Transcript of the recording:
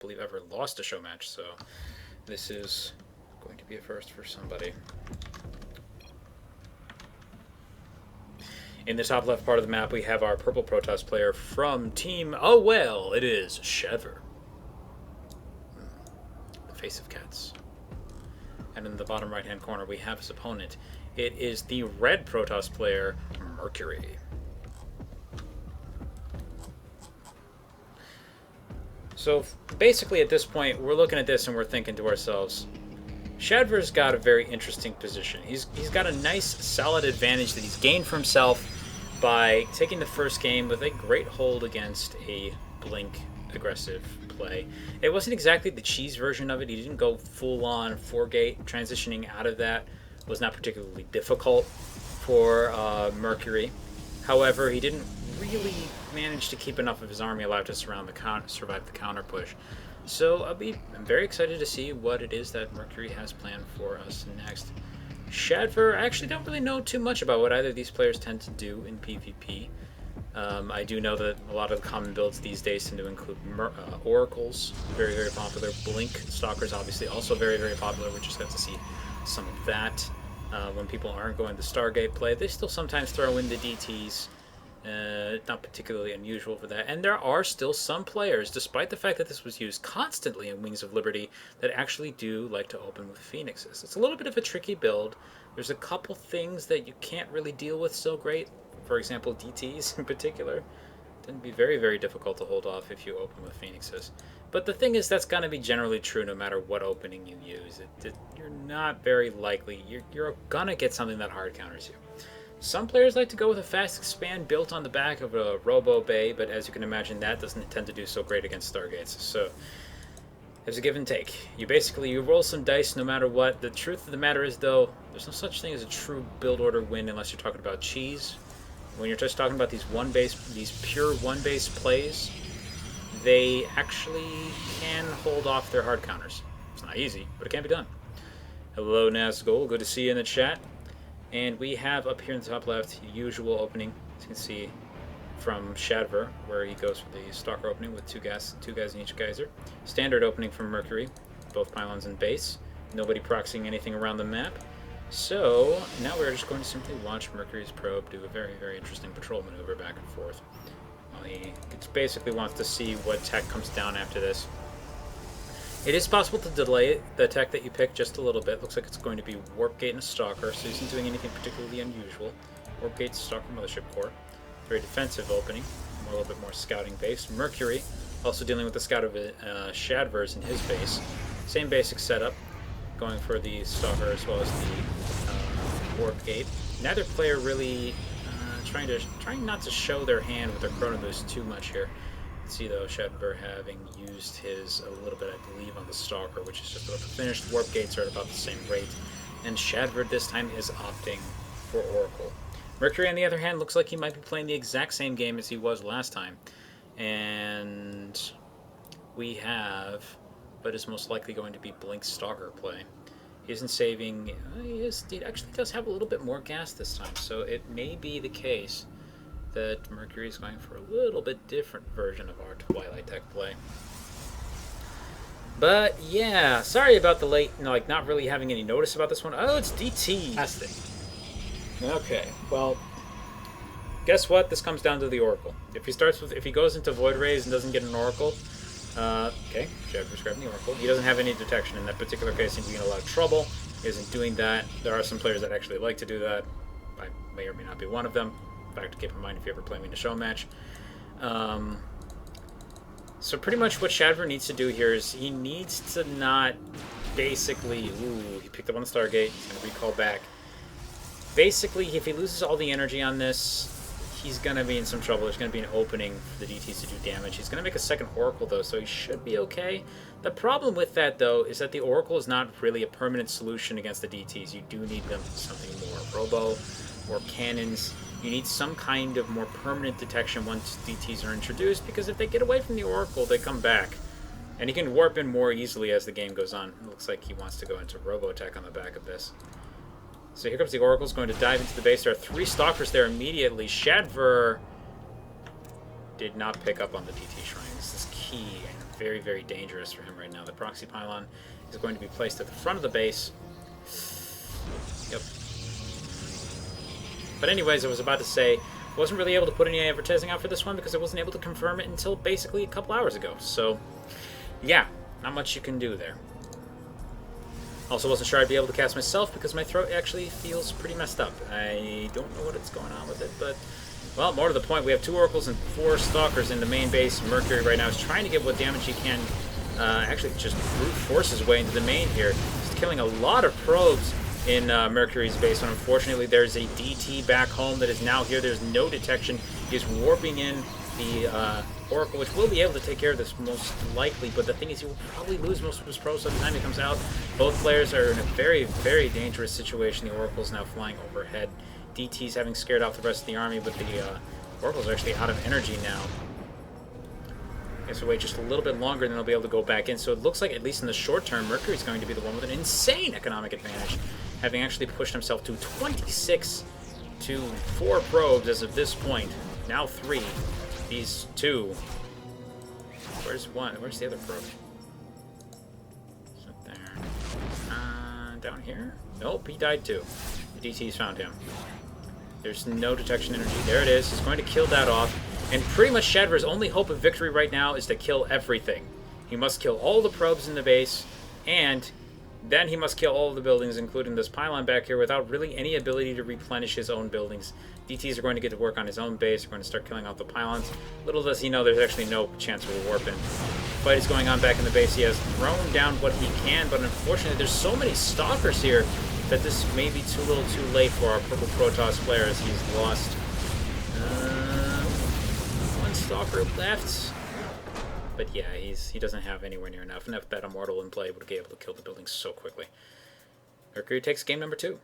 believe, ever lost a show match, so this is going to be a first for somebody. In the top left part of the map, we have our purple Protoss player from Team... Oh, well, it is Shadver. The face of cats. And in the bottom right-hand corner, we have his opponent. It is the red Protoss player, Mercury. So basically at this point, we're looking at this and we're thinking to ourselves, Shadver's got a very interesting position. He's got a nice, solid advantage that he's gained for himself by taking the first game with a great hold against a blink aggressive play. It wasn't exactly the cheese version of it. He didn't go full-on 4-gate. Transitioning out of that was not particularly difficult for Mercury. However, he didn't really manage to keep enough of his army alive to survive the counter push. So I'm very excited to see what it is that Mercury has planned for us next. Shadver, I actually don't really know too much about what either of these players tend to do in PvP. I do know that a lot of the common builds these days tend to include Oracles, very, very popular. Blink Stalkers, obviously, also very, very popular. We just got to see some of that. When people aren't going the Stargate play, they still sometimes throw in the DTs. Not particularly unusual for that. And there are still some players, despite the fact that this was used constantly in Wings of Liberty, that actually do like to open with Phoenixes. It's a little bit of a tricky build. There's a couple things that you can't really deal with so great. For example, DTs in particular. Tend to be very, very difficult to hold off if you open with Phoenixes. But the thing is, that's going to be generally true no matter what opening you use. You're not very likely. You're going to get something that hard counters you. Some players like to go with a fast expand built on the back of a Robo Bay, but as you can imagine, that doesn't tend to do so great against Stargates. So there's a give and take. You roll some dice no matter what. The truth of the matter is, though, there's no such thing as a true build order win unless you're talking about cheese. When you're just talking about these pure one-base plays, they actually can hold off their hard counters. It's not easy, but it can be done. Hello, Nazgul. Good to see you in the chat. And we have up here in the top left, usual opening, as you can see from Shadver, where he goes for the Stalker opening with two guys in each geyser. Standard opening from Mercury, both pylons and base. Nobody proxying anything around the map. So now we're just going to simply watch Mercury's probe do a very, very interesting patrol maneuver back and forth. Well, he basically wants to see what tech comes down after this. It is possible to delay the tech that you pick just a little bit. Looks like it's going to be Warp Gate and a Stalker, so he isn't doing anything particularly unusual. Warp Gate, Stalker, Mothership Core. Very defensive opening, a little bit more scouting based. Mercury, also dealing with the scout of Shadver's in his base. Same basic setup, going for the Stalker as well as the Warp Gate. Neither player really trying not to show their hand with their Chrono Boost too much here. See though, Shadver having used his a little bit, I believe, on the Stalker, which is just about to finish. Warp Gates are at about the same rate, and Shadver this time is opting for Oracle. Mercury, on the other hand, looks like he might be playing the exact same game as he was last time, and we have what is most likely going to be Blink Stalker play. He isn't saving. He actually does have a little bit more gas this time, so it may be the case that Mercury is going for a little bit different version of our Twilight Tech play. But yeah, sorry about the late, not really having any notice about this one. Oh, it's DT. Fantastic. Okay, well, guess what? This comes down to the Oracle. If he goes into Void Rays and doesn't get an Oracle, okay, Shadver's grabbing the Oracle. He doesn't have any detection in that particular case. He's in a lot of trouble. He isn't doing that. There are some players that actually like to do that. I may or may not be one of them. In fact, keep in mind if you ever play me in a show match. So pretty much what Shadver needs to do here is he needs to not basically... Ooh, he picked up on the Stargate. He's going to recall back. Basically, if he loses all the energy on this, he's going to be in some trouble. There's going to be an opening for the DTs to do damage. He's going to make a second Oracle, though, so he should be okay. The problem with that, though, is that the Oracle is not really a permanent solution against the DTs. You do need them something more. Robo or cannons. You need some kind of more permanent detection once DTs are introduced, because if they get away from the Oracle, they come back. And he can warp in more easily as the game goes on. It looks like he wants to go into Robo Attack on the back of this. So here comes the Oracle's going to dive into the base. There are 3 Stalkers there immediately. Shadver did not pick up on the DT Shrine. This is DT. Very, very dangerous for him right now. The proxy pylon is going to be placed at the front of the base. Yep. But anyways, I was about to say, wasn't really able to put any advertising out for this one because I wasn't able to confirm it until basically a couple hours ago. So, yeah, not much you can do there. Also wasn't sure I'd be able to cast myself because my throat actually feels pretty messed up. I don't know what is going on with it, but, well, more to the point, we have 2 Oracles and 4 Stalkers in the main base. Mercury right now is trying to get what damage he can, actually just brute force his way into the main here. He's killing a lot of probes in Mercury's base, and unfortunately there's a DT back home that is now here. There's no detection. He's warping in the Oracle, which will be able to take care of this most likely, but the thing is he will probably lose most of his probes by the time he comes out. Both players are in a very, very dangerous situation. The Oracle's now flying overhead. DT's having scared off the rest of the army, but the Oracle's are actually out of energy now. I guess we'll wait just a little bit longer, and then they'll be able to go back in. So it looks like, at least in the short term, Mercury's going to be the one with an insane economic advantage, having actually pushed himself to 26 to 4 probes as of this point. Now 3. These 2. Where's one? Where's the other probe? Is it there? Down here? Nope, he died too. The DT's found him. There's no detection energy. There it is. He's going to kill that off. And pretty much Shadver's only hope of victory right now is to kill everything. He must kill all the probes in the base, and then he must kill all of the buildings, including this pylon back here, without really any ability to replenish his own buildings. DTs are going to get to work on his own base. They're going to start killing out the pylons. Little does he know there's actually no chance of a warp in. Fight is going on back in the base. He has thrown down what he can, but unfortunately there's so many stalkers here that this may be too little too late for our purple Protoss player, as he's lost one stalker left. But yeah, he doesn't have anywhere near enough that Immortal in play would be able to kill the buildings so quickly. Mercury takes game number 2.